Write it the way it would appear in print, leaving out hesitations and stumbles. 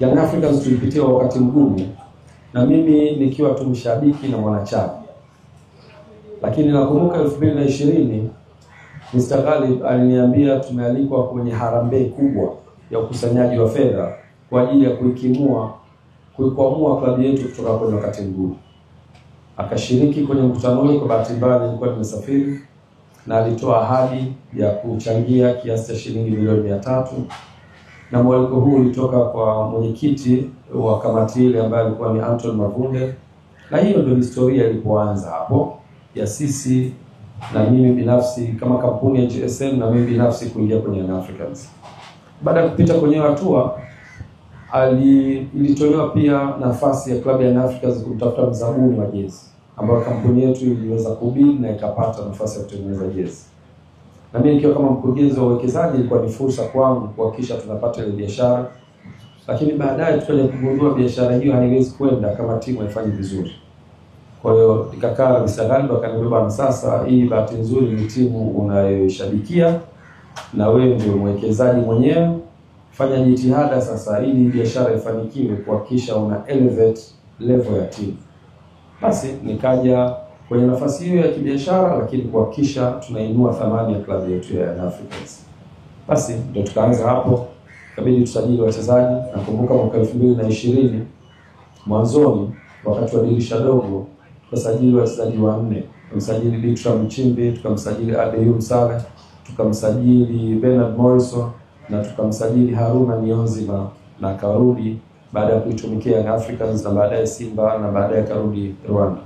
Young Africans tulipitia wakati mgumu, na mimi nikiwa tu mshabiki na mwanachama. Lakini nakumbuka 2020 Mr. Ghalib aliniambia tumealikwa kwenye harambee kubwa ya ukusanyaji wa fedha kwa ajili ya kuikwamua klabu yetu kutoka kwenye wakati mgumu. Akashiriki kwenye mkutano ule. Kwa bahati mbaya nilikuwa nimesafiri, na alitoa ahadi ya kuchangia kiasi cha shilingi milioni 300, na mwaliko huu ulitoka kwa mwenyekiti wa kamati ile ambaye alikuwa ni Anton Mavunde. Na hiyo ndio historia ilipoanza hapo ya sisi na mimi binafsi kama kampuni ya GSM na mimi binafsi kuingia kwenye Young Africans. Baada ya kupita kwenye hatua, ilitolewa pia nafasi ya klabu ya Young Africans kumtafuta mzabuni wa jezi, ambayo kampuni yetu iliweza kubid na ikapata nafasi ya kutengeneza jezi. Na mimi nikiwa kama mkurugenzi wa uwekezaji, ilikuwa ni fursa kwangu kuhakikisha tunapata ile biashara. Lakini baadaye tukaja kugundua biashara hiyo haiwezi kwenda kama timu haifanyi vizuri. Kwa hiyo nikakaa na Mr. Ghalib akaniambia, bwana, sasa hii bahati nzuri ni timu unayoshabikia na wewe ndio mwekezaji mwenyewe, fanya jitihada sasa ili biashara ifanikiwe kuhakikisha una elevate level ya timu. Basi nikaja kwenye nafasi hiyo ya kibiashara, lakini kuhakikisha tunainua thamani ya klabu yetu ya Young Africans. Basi ndio tukaanza hapo, kabidi tusajili wachezaji. Nakumbuka mwaka 2020 mwanzoni, wakati wa dirisha dogo, tukasajili wachezaji 4. Tukamsajili Bertrand Mchimbi, tukamsajili Adebayor Saleh, tukamsajili Bernard Morrison, na tukamsajili Haruna Niyonzima, na karudi baada ya kuitumikia Young Africans na baadaye Simba na baadaye karudi Rwanda.